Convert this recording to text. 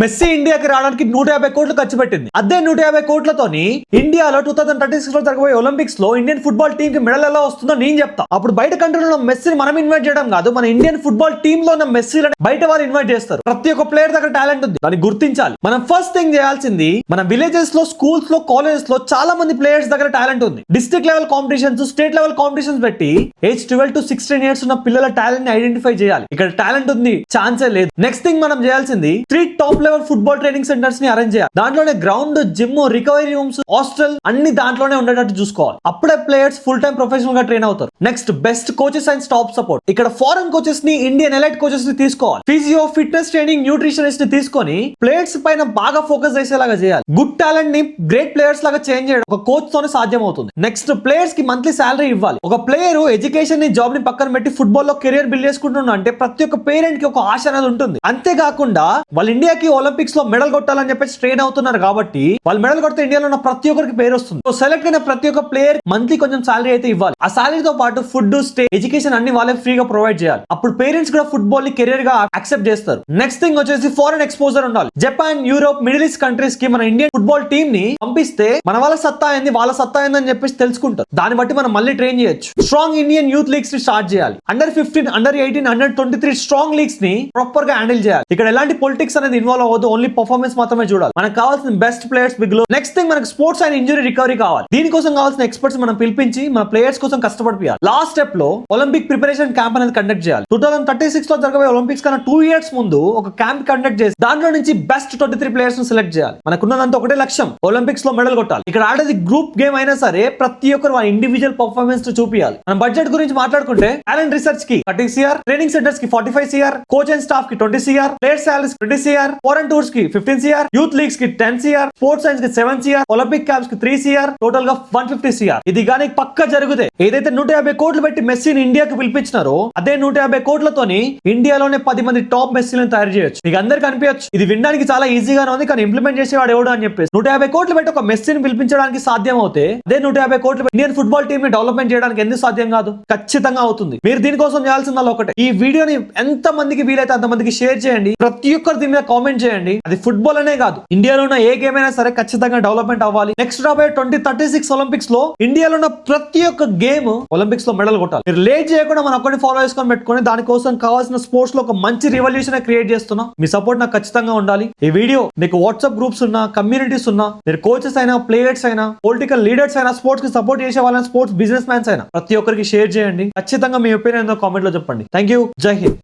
Messy ఇండియాకి రావడానికి 150 కోట్లు ఖర్చు పెట్టింది. అదే 150 కోట్లతోని ఇండియాలో 2036 లో జరగబోయే ఒలింపిక్స్ లో ఇండియన్ ఫుట్బాల్ టీమ్ కి మెడల్ ఎలా వస్తుందో నేను చెప్తా. అప్పుడు బయట కంట్రీలో మెస్సీని మనం ఇన్వైట్ చేయడం కాదు, మన ఇండియన్ ఫుట్బాల్ టీమ్ లో ఉన్న మెస్సీలని బయట వాళ్ళు ఇన్వైట్ చేస్తారు. ప్రతి ఒక్క ప్లేయర్ దగ్గర టాలెంట్ ఉంది, దాన్ని గుర్తించాలి. మనం ఫస్ట్ థింగ్ చేయాల్సింది, మన విలేజెస్ లో, స్కూల్స్ లో, కాలేజెస్ లో చాలా మంది ప్లేయర్స్ దగ్గర టాలెంట్ ఉంది. District level competitions, state level competitions పెట్టి ఏజ్ 12 to 16 ఇయర్స్ ఉన్న పిల్లల టాలెంట్ ని ఐడెంటిఫై చేయాలి. ఇక్కడ టాలెంట్ ఉంది, ఛాన్సే లేదు. నెక్స్ట్ థింగ్ మనం చేయాల్సింది 3 top level football training centres ని అరేంజ్ చేయాలి. దాంట్లోనే ground, gym, recovery rooms, hostel అన్ని దాంట్లోనే ఉండేటట్టు చూసుకోవాలి. అప్పుడే ప్లేయర్స్ ఫుల్ టైం ప్రొఫెషనల్ గా ట్రైన్ అవుతారు. Next best coaches and staff support. ఇక్కడ ఫారెన్ కోచెస్ ని, ఇండియన్ ఎలైట్ కోచెస్ ని తీసుకోవాలి. ఫిజియో, ఫిట్నెస్ ట్రైనింగ్, న్యూట్రిషనిస్ట్ ని తీసుకొని ప్లేయర్స్ పైన బాగా ఫోకస్ చేసేలాగా చేయాలి. గుడ్ టాలెంట్ ని గ్రేట్ ప్లేయర్స్ లాగా చేంజ్ చేయడం ఒక కోచ్ తోనే సాధ్యం అవుతుంది. నెక్స్ట్ ప్లేయర్స్ కి మంత్లీ సాలరీ ఇవ్వాలి. ఒక ప్లేయర్ ఎడ్యుకేషన్ ని, జాబ్ ని పక్కన పెట్టి ఫుట్బాల్ లో కెరియర్ బిల్డ్ చేసుకుంటున్నా అంటే ప్రతి ఒక్క పేరెంట్ కి ఒక ఆశ అనేది ఉంటుంది. అంతేకాకుండా వాళ్ళు ఇండియాకి ఒలింపిక్స్ లో మెడల్ కొట్టాలని చెప్పేసి ట్రైన్ అవుతున్నారు కాబట్టి వాళ్ళు మెడల్ కొడితే ఇండియాలో ఉన్న ప్రతి ఒక్కరికి పేరు వస్తుంది. సో సెలెక్ట్ అయిన ప్రతి ఒక్క ప్లేయర్ మంత్లీ కొంచెం సాలరీ అయితే ఇవ్వాలి. ఆ సాలరీతో పాటు ఫుడ్, స్టే, ఎడ్యుకేషన్ అన్ని వాళ్ళే ఫ్రీగా ప్రొవైడ్ చేయాలి. అప్పుడు పేరెంట్స్ కూడా ఫుట్బాల్ ని కెరియర్ గా యాక్సెప్ట్ చేస్తారు. నెక్స్ట్ థింగ్ వచ్చేసి ఫారెన్ ఎక్స్పోజర్ ఉండాలి. Japan, Europe, middle east countries కి మన ఇండియన్ ఫుట్బాల్ టీమ్ ని పంపిస్తే మన వాళ్ళ సత్తా ఏంది, వాళ్ళ సత్తా ఏంది అని చెప్పేసి తెలుసుకుంటారు. దాన్ని బట్టి మనం మళ్ళీ ట్రైన్ చేయొచ్చు. స్ట్రాంగ్ ఇండియన్ యూత్ లీగ్స్ ని స్టార్ట్ చేయాలి. Under 15, under 18, under 23 strong leagues ని ప్రాపర్ గా హ్యాండిల్ చేయాలి. ఇక్కడ ఎలాంటి పొలిటిక్స్ అనేది ఇన్వాల్వ్ అవ్వదు, ఓన్లీ పర్ఫార్మెన్స్ మాత్రమే చూడాలి. మనకు కావాల్సిన బెస్ట్ ప్లేయర్స్ బిగ్ లో. నెక్స్ట్ థింగ్ మనకు స్పోర్ట్స్ అండ్ ఇంజరీ రికవరీ కావాలి. దీనికోసం కావాల్సిన ఎక్స్పర్ట్స్ మనం పిలిపించి మన ప్లేయర్స్ కోసం కష్టపడిపోయాలి. లాస్ట్ స్టెప్ లో ఒలింపిక్ ప్రిపరేషన్ క్యాంప్ అనేది కండక్ట్ చేయాలి. 2036 లో జరగబోయే ఒలింపిక్స్ కన్నా 2 years ముందు ఒక క్యాంప్ కండక్ట్ చేసి దాంట్లో నుంచి బెస్ట్ 23 ప్లేయర్స్ ని సెలెక్ట్ చేయాలి. మనకున్నదంతా ఒకటే లక్ష్యం, ఒలింపిక్స్ లో మెడల్ కొట్టాలి. ఇక్కడ ఆడేది గ్రూప్ గేమ్ అయినా సరే ప్రతి ఒక్కరు వాళ్ళ ఇండివిజువల్ పర్ఫార్మెన్స్ ని చూపించాలి. మనం బడ్జెట్ గురించి మాట్లాడుకుంటే టాలెంట్ రీసెర్చ్ కి 30 CR, ట్రైనింగ్ సెంటర్స్ కి 45 CR, కోచ్ అండ్ స్టాఫ్ కి 20 CR, player salaries 20 CR, foreign tours కి 15 CR, యూత్ లీగ్స్ కి 10 CR, స్పోర్ట్స్ సైన్స్ కి 7 CR, ఒలింపిక్ క్యాంప్స్ కి 3 CR, టోటల్ గా 150 CR. ఇది గానీ పక్క జరిగితే ఏదైతే 150 కోట్లు పెట్టి మెస్సీని ఇండియాకి పిలిపించినారో అదే 150 కోట్లతోని ఇండియాలోనే 10 మంది టాప్ మెస్సీలను తయారు చేయొచ్చు. మీకు అందరికి అనిపించచ్చు ఇది వినడానికి చాలా ఈజీగానే ఉంది, కానీ ఇంప్లిమెంట్ చేసేవాడు ఎవడు అని చెప్పేసి. 150 కోట్లు పెట్టి ఒక మెస్సీని పిలిపించడానికి సాధ్యం అవుతే అదే 150 కోట్లు ఇండియన్ ఫుట్బాల్ టీమ్ ని డెవలప్మెంట్ చేయడానికి ఎందుకు సాధ్యం కాదు? ఖచ్చితంగా అవుతుంది. మీరు దీనికోసం చేయాల్సిందల్లా ఒకటే, ఈ వీడియోని ఎంత మందికి వీలైతే అంత మందికి షేర్ చేయండి. ప్రతి ఒక్కరు దీని మీద కామెంట్ చేయండి. అది ఫుట్బాల్ అనే కాదు, ఇండియాలో ఉన్న ఏ గేమ్ అయినా సరే ఖచ్చితంగా డెవలప్మెంట్ అవ్వాలి. నెక్స్ట్ రాబోయే 2036 ఒలింపిక్స్ లో ఇండియాలో ఉన్న ప్రతి ఒక్క గేమ్ ఒలింపిక్స్ లో మెడల్ కొట్టాలి. మీరు లేట్ చేయకుండా మనం ఒక్కడిని ఫాలో చేసుకొని పెట్టుకొని దానికోసం కావాల్సిన స్పోర్ట్స్ లో ఒక మంచి రివల్యూషన్ క్రియేట్ చేస్తున్నా. మీ సపోర్ట్ నాకు ఖచ్చితంగా ఉండాలి. ఈ వీడియో మీకు వాట్సాప్ గ్రూప్స్ ఉన్నా, కమ్యూనిటీస్ ఉన్నా, మీరు కోచెస్ అయినా, ప్లేయర్స్ అయినా, పొలిటికల్ లీడర్స్ అయినా, స్పోర్ట్స్ కి సపోర్ట్ చేసే వాళ్ళని, స్పోర్ట్స్ బిజినెస్ మ్యాన్స్ అయినా ప్రతి ఒక్కరికి షేర్ చేయండి. ఖచ్చితంగా మీ ఒపీనియన్ కామెంట్ లో చెప్పండి. Thank you. జై హింద్.